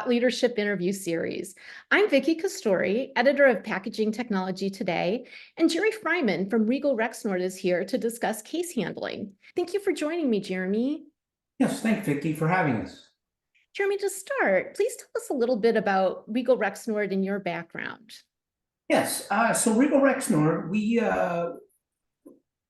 Thought Leadership Interview Series. I'm Vicki Castori, editor of Packaging Technology Today, and Jerry Fryman from Regal Rexnord is here to discuss case handling. Thank you for joining me, Jeremy. Yes, thanks, Vicki, for having us. Jeremy, to start, please tell us a little bit about Regal Rexnord and your background. Yes, so Regal Rexnord,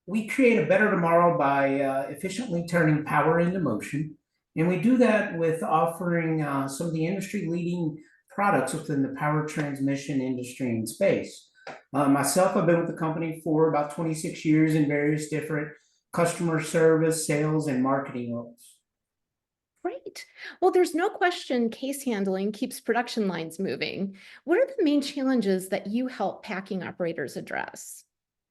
we create a better tomorrow by efficiently turning power into motion, and we do that with offering some of the industry-leading products within the power transmission industry and space. Myself, I've been with the company for about 26 years in various different customer service, sales, and marketing roles. Great. Well, there's no question case handling keeps production lines moving. What are the main challenges that you help packing operators address?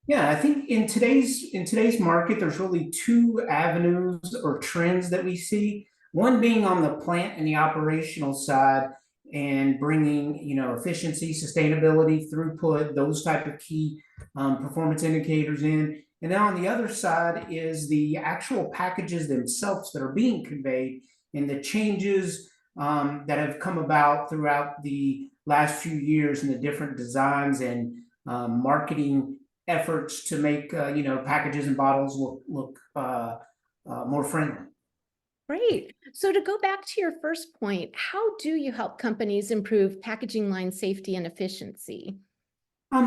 Yeah, I think in today's market, there's really two avenues or trends that we see. One being on the plant and the operational side, and bringing efficiency, sustainability, throughput, those type of key performance indicators in. And then on the other side is the actual packages themselves that are being conveyed and the changes that have come about throughout the last few years and the different designs and marketing efforts to make packages and bottles look more friendly. Great. So to go back to your first point, how do you help companies improve packaging line safety and efficiency?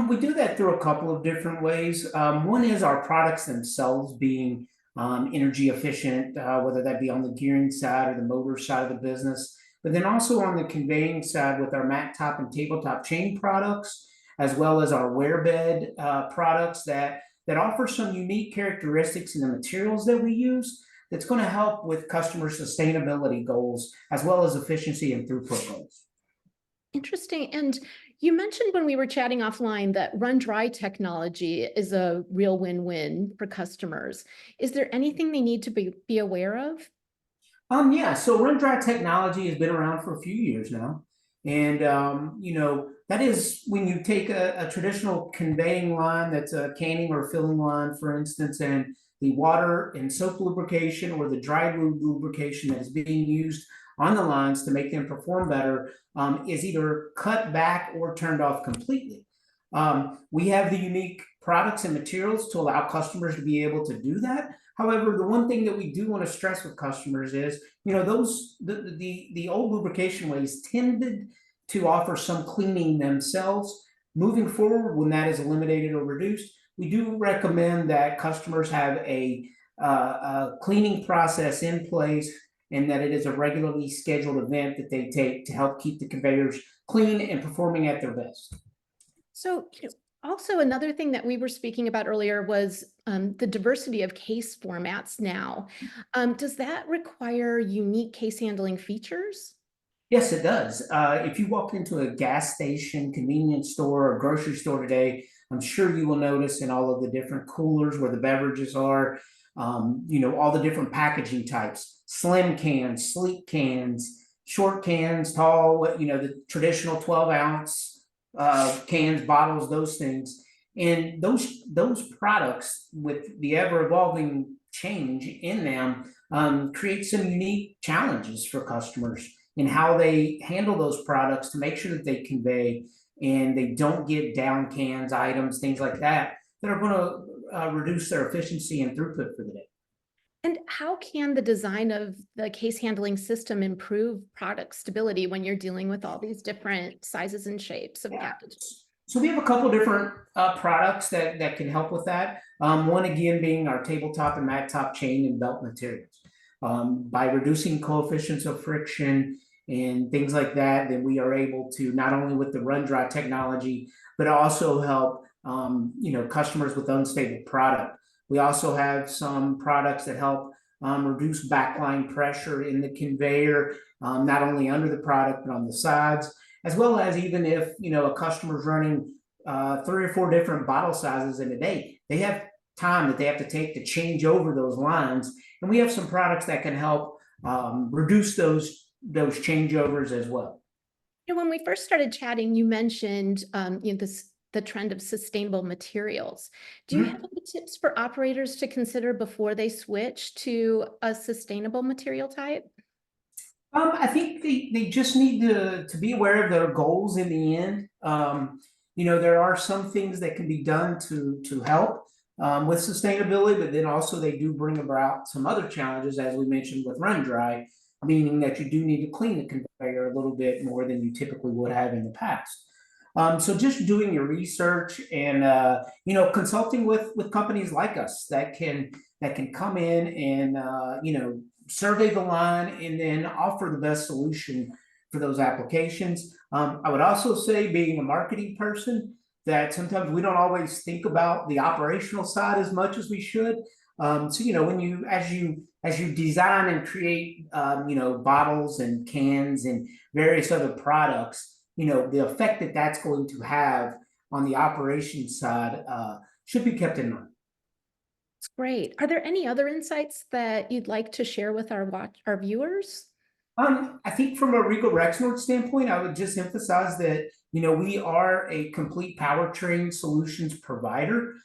We do that through a couple of different ways. One is our products themselves being energy efficient, whether that be on the gearing side or the motor side of the business, but then also on the conveying side with our mat top and tabletop chain products, as well as our wear bed products that offer some unique characteristics in the materials that we use. That's going to help with customer sustainability goals as well as efficiency and throughput goals. Interesting. And you mentioned when we were chatting offline that run dry technology is a real win-win for customers. Is there anything they need to be aware of? Yeah, so run dry technology has been around for a few years now. And, that is when you take a traditional conveying line that's a canning or filling line, for instance, and the water and soap lubrication or the dry lube lubrication that is being used on the lines to make them perform better is either cut back or turned off completely. We have the unique products and materials to allow customers to be able to do that. However, the one thing that we do want to stress with customers is, the old lubrication ways tended to offer some cleaning themselves. Moving forward, when that is eliminated or reduced, we do recommend that customers have a cleaning process in place, and that it is a regularly scheduled event that they take to help keep the conveyors clean and performing at their best. So, also another thing that we were speaking about earlier was the diversity of case formats now. Does that require unique case handling features? Yes, it does. If you walk into a gas station, convenience store, or grocery store today, I'm sure you will notice in all of the different coolers where the beverages are, all the different packaging types, slim cans, sleek cans, short cans, tall, the traditional 12-ounce cans, bottles, those things. And those products with the ever-evolving change in them create some unique challenges for customers in how they handle those products to make sure that they convey and they don't get down cans, items, things like that are going to reduce their efficiency and throughput for the day. And how can the design of the case handling system improve product stability when you're dealing with all these different sizes and shapes of Yeah. packages? So we have a couple different products that can help with that. One again being our tabletop and mat top chain and belt materials. By reducing coefficients of friction and things like that, then we are able to not only with the run dry technology, but also help customers with unstable product. We also have some products that help reduce backline pressure in the conveyor, not only under the product but on the sides, as well as even if a customer's running 3 or 4 different bottle sizes in a day, they have time that they have to take to change over those lines, and we have some products that can help reduce those changeovers as well. When we first started chatting, you mentioned the trend of sustainable materials. Do you have any tips for operators to consider before they switch to a sustainable material type? I think they just need to be aware of their goals in the end. There are some things that can be done to help with sustainability, but then also they do bring about some other challenges, as we mentioned with run dry, meaning that you do need to clean the conveyor a little bit more than you typically would have in the past. So just doing your research and consulting with companies like us that can come in and survey the line and then offer the best solution for those applications. I would also say, being a marketing person, that sometimes we don't always think about the operational side as much as we should. So when you as you design and create bottles and cans and various other products, the effect that that's going to have on the operations side should be kept in mind. It's great. Are there any other insights that you'd like to share with our viewers? I think from a Regal Rexnord standpoint, I would just emphasize that, we are a complete powertrain solutions provider.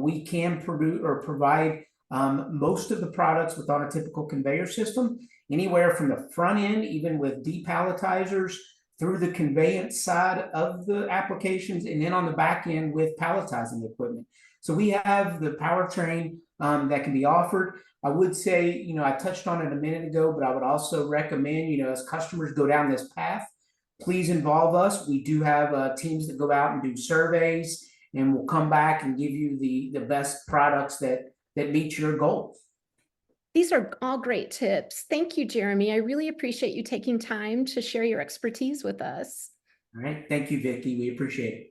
We can produce or provide most of the products within a typical conveyor system, anywhere from the front end, even with depalletizers, through the conveyance side of the applications, and then on the back end with palletizing equipment. So we have the powertrain that can be offered. I would say, I touched on it a minute ago, but I would also recommend, as customers go down this path, please involve us. We do have teams that go out and do surveys, and we'll come back and give you the best products that meet your goals. These are all great tips. Thank you, Jeremy. I really appreciate you taking time to share your expertise with us. All right. Thank you, Vicki. We appreciate it.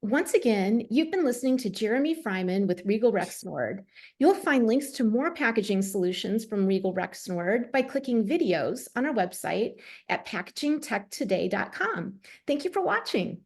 Once again, you've been listening to Jeremy Fryman with Regal Rexnord. You'll find links to more packaging solutions from Regal Rexnord by clicking videos on our website at packagingtechtoday.com. Thank you for watching.